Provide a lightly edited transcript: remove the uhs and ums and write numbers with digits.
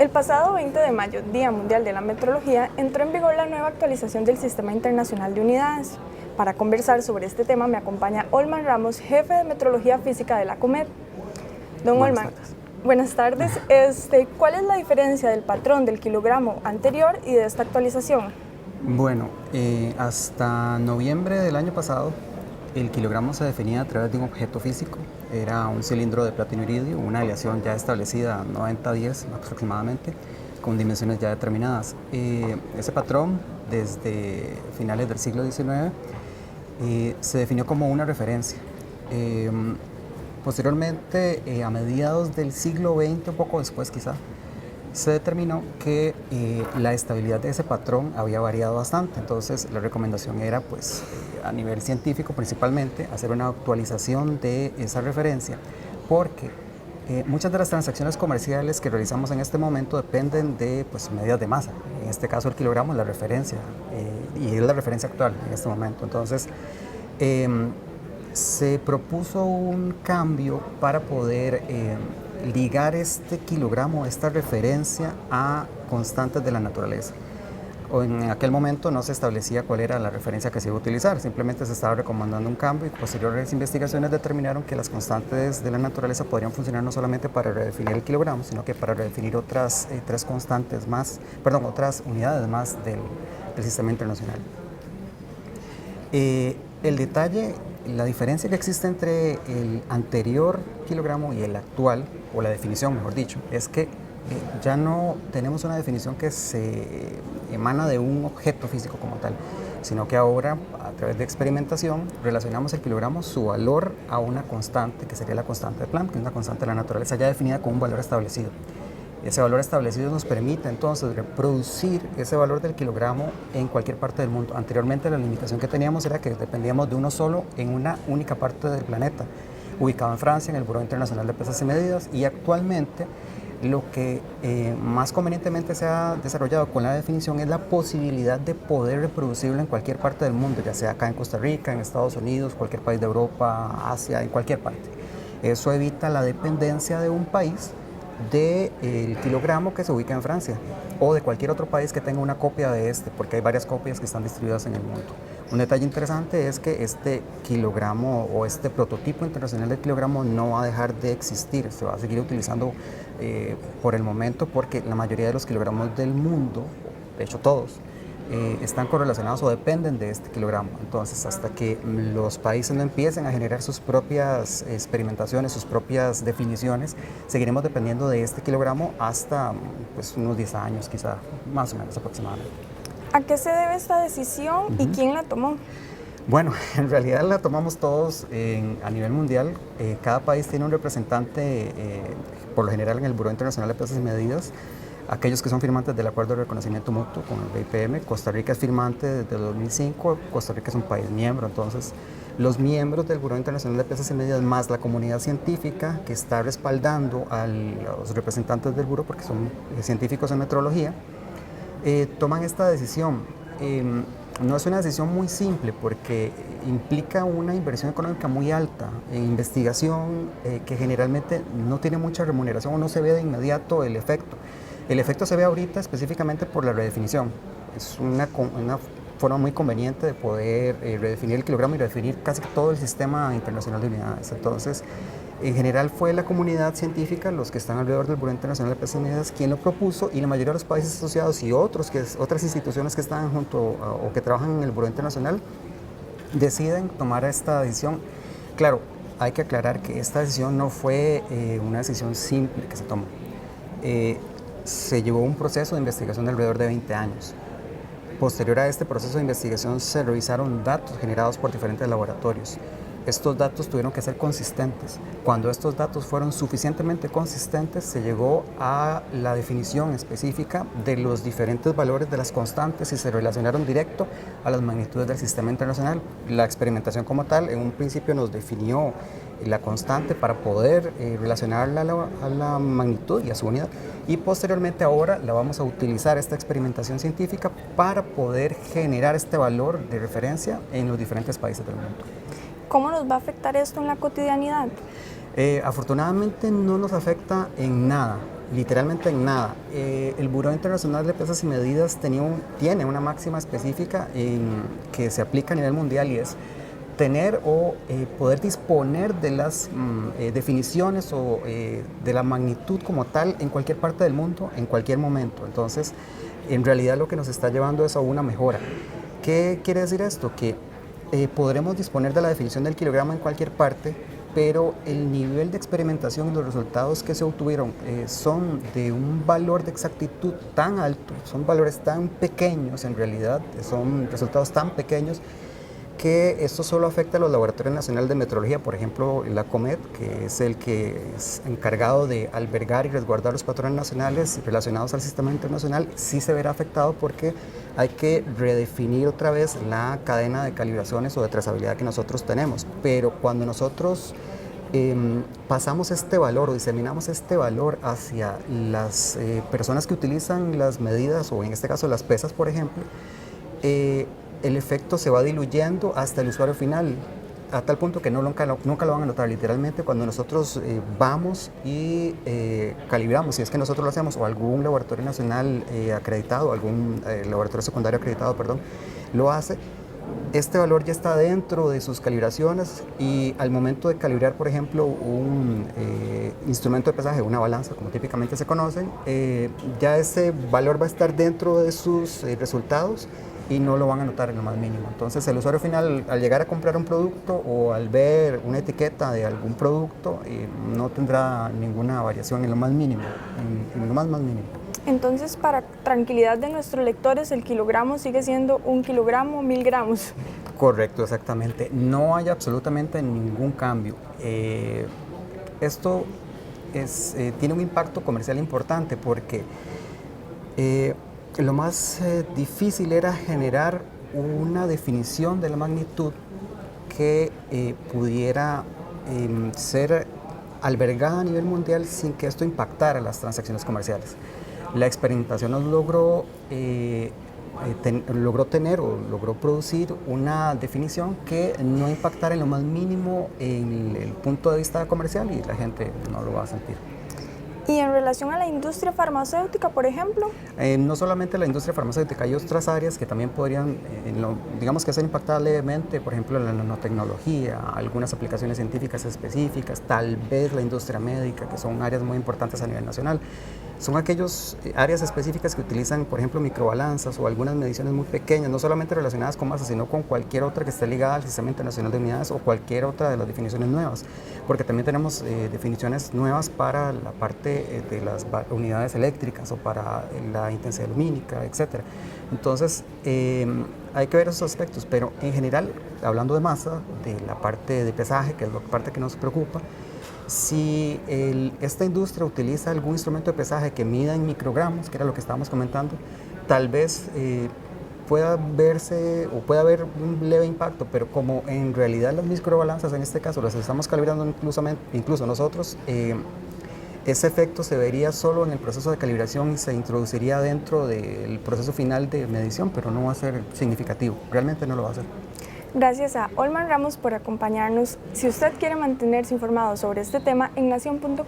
El pasado 20 de mayo, Día Mundial de la Metrología, entró en vigor la nueva actualización del Sistema Internacional de Unidades. Para conversar sobre este tema me acompaña Olman Ramos, jefe de Metrología Física de la COMET. Don Olman, buenas tardes. ¿Cuál es la diferencia del patrón del kilogramo anterior y de esta actualización? Bueno, hasta noviembre del año pasado, el kilogramo se definía a través de un objeto físico. Era un cilindro de platino iridio, una aleación ya establecida 90-10 aproximadamente, con dimensiones ya determinadas. Ese patrón, desde finales del siglo XIX, se definió como una referencia. Posteriormente, a mediados del siglo XX, un poco después quizá, se determinó que la estabilidad de ese patrón había variado bastante. Entonces la recomendación era, pues, a nivel científico principalmente, hacer una actualización de esa referencia, porque muchas de las transacciones comerciales que realizamos en este momento dependen de, pues, medidas de masa. En este caso el kilogramo es la referencia, y es la referencia actual en este momento. Entonces se propuso un cambio para poder ligar este kilogramo, esta referencia, a constantes de la naturaleza. En aquel momento no se establecía cuál era la referencia que se iba a utilizar, simplemente se estaba recomendando un cambio, y posteriores investigaciones determinaron que las constantes de la naturaleza podrían funcionar no solamente para redefinir el kilogramo, sino que para redefinir otras otras unidades más del sistema internacional. El detalle, la diferencia que existe entre el anterior kilogramo y el actual, o la definición mejor dicho, es que ya no tenemos una definición que se emana de un objeto físico como tal, sino que ahora, a través de experimentación, relacionamos el kilogramo, su valor, a una constante, que sería la constante de Planck, que es una constante de la naturaleza ya definida con un valor establecido. Ese valor establecido nos permite entonces reproducir ese valor del kilogramo en cualquier parte del mundo. Anteriormente la limitación que teníamos era que dependíamos de uno solo en una única parte del planeta, ubicado en Francia, en el Buró Internacional de Pesas y Medidas, y actualmente lo que más convenientemente se ha desarrollado con la definición es la posibilidad de poder reproducirlo en cualquier parte del mundo, ya sea acá en Costa Rica, en Estados Unidos, cualquier país de Europa, Asia, en cualquier parte. Eso evita la dependencia de un país del kilogramo que se ubica en Francia, o de cualquier otro país que tenga una copia de este, porque hay varias copias que están distribuidas en el mundo. Un detalle interesante es que este kilogramo, o este prototipo internacional del kilogramo, no va a dejar de existir, se va a seguir utilizando por el momento, porque la mayoría de los kilogramos del mundo, de hecho todos, están correlacionados o dependen de este kilogramo. Entonces, hasta que los países no empiecen a generar sus propias experimentaciones, sus propias definiciones, seguiremos dependiendo de este kilogramo hasta, pues, unos 10 años, quizá, más o menos aproximadamente. ¿A qué se debe esta decisión y quién la tomó? Bueno, en realidad la tomamos todos a nivel mundial. Cada país tiene un representante, por lo general en el Buró Internacional de Pesas y Medidas, aquellos que son firmantes del Acuerdo de Reconocimiento Mutuo con el BPM. Costa Rica es firmante desde 2005, Costa Rica es un país miembro. Entonces, los miembros del Buró Internacional de Pesas y Medidas, más la comunidad científica que está respaldando a los representantes del Buró, porque son científicos en metrología, toman esta decisión. No es una decisión muy simple, porque implica una inversión económica muy alta en investigación, que generalmente no tiene mucha remuneración o no se ve de inmediato el efecto. El efecto se ve ahorita específicamente por la redefinición. Es una forma muy conveniente de poder redefinir el kilogramo y redefinir casi todo el sistema internacional de unidades. Entonces, en general fue la comunidad científica, los que están alrededor del Buró Internacional de Pesas y Medidas, quien lo propuso, y la mayoría de los países asociados y otras instituciones que están junto o que trabajan en el Buró Internacional deciden tomar esta decisión. Claro, hay que aclarar que esta decisión no fue una decisión simple que se tomó. Se llevó un proceso de investigación de alrededor de 20 años. Posterior a este proceso de investigación se revisaron datos generados por diferentes laboratorios. Estos datos tuvieron que ser consistentes. Cuando estos datos fueron suficientemente consistentes, se llegó a la definición específica de los diferentes valores de las constantes y se relacionaron directo a las magnitudes del sistema internacional. La experimentación como tal, en un principio nos definió la constante para poder relacionarla a la magnitud y a su unidad, y posteriormente ahora la vamos a utilizar, esta experimentación científica, para poder generar este valor de referencia en los diferentes países del mundo. ¿Cómo nos va a afectar esto en la cotidianidad? Afortunadamente no nos afecta en nada. literalmente en nada. El Buró Internacional de Pesas y Medidas tiene una máxima específica que se aplica a nivel mundial, y es tener o poder disponer de las definiciones o de la magnitud como tal en cualquier parte del mundo, en cualquier momento. Entonces, en realidad lo que nos está llevando es a una mejora. ¿Qué quiere decir esto? Que podremos disponer de la definición del kilogramo en cualquier parte, pero el nivel de experimentación y los resultados que se obtuvieron son de un valor de exactitud tan alto, son valores tan pequeños en realidad, son resultados tan pequeños, que esto solo afecta a los laboratorios nacionales de metrología. Por ejemplo, la COMET, que es el que es encargado de albergar y resguardar los patrones nacionales relacionados al sistema internacional, sí se verá afectado porque hay que redefinir otra vez la cadena de calibraciones o de trazabilidad que nosotros tenemos. Pero cuando nosotros pasamos este valor o diseminamos este valor hacia las personas que utilizan las medidas, o en este caso las pesas, por ejemplo, el efecto se va diluyendo hasta el usuario final, a tal punto que nunca lo van a notar. Literalmente, cuando nosotros vamos y calibramos, si es que nosotros lo hacemos, o algún laboratorio nacional acreditado, algún laboratorio secundario acreditado, perdón, lo hace, este valor ya está dentro de sus calibraciones, y al momento de calibrar, por ejemplo, un instrumento de pesaje, una balanza, como típicamente se conocen, ya ese valor va a estar dentro de sus resultados, y no lo van a notar en lo más mínimo. Entonces, el usuario final, al llegar a comprar un producto o al ver una etiqueta de algún producto, no tendrá ninguna variación en lo más mínimo, en lo más mínimo. Entonces, para tranquilidad de nuestros lectores, el kilogramo sigue siendo 1 kilogramo, 1000 gramos. Correcto, exactamente. No hay absolutamente ningún cambio. Esto tiene un impacto comercial importante, porque lo más difícil era generar una definición de la magnitud que pudiera ser albergada a nivel mundial sin que esto impactara las transacciones comerciales. La experimentación nos logró logró producir una definición que no impactara en lo más mínimo en el punto de vista comercial, y la gente no lo va a sentir. Y en relación a la industria farmacéutica, por ejemplo. No solamente la industria farmacéutica, hay otras áreas que también podrían, digamos que ser impactadas levemente, por ejemplo la nanotecnología, algunas aplicaciones científicas específicas, tal vez la industria médica, que son áreas muy importantes a nivel nacional. Son aquellas áreas específicas que utilizan, por ejemplo, microbalanzas o algunas mediciones muy pequeñas, no solamente relacionadas con masa, sino con cualquier otra que esté ligada al Sistema Internacional de Unidades o cualquier otra de las definiciones nuevas, porque también tenemos definiciones nuevas para la parte de las unidades eléctricas o para la intensidad lumínica, etc. Entonces, hay que ver esos aspectos, pero en general, hablando de masa, de la parte de pesaje, que es la parte que nos preocupa, si esta industria utiliza algún instrumento de pesaje que mida en microgramos, que era lo que estábamos comentando, tal vez pueda verse o pueda haber un leve impacto, pero como en realidad las microbalanzas en este caso las estamos calibrando incluso nosotros, ese efecto se vería solo en el proceso de calibración y se introduciría dentro del proceso final de medición, pero no va a ser significativo, realmente no lo va a ser. Gracias a Olman Ramos por acompañarnos. Si usted quiere mantenerse informado sobre este tema, en nacion.com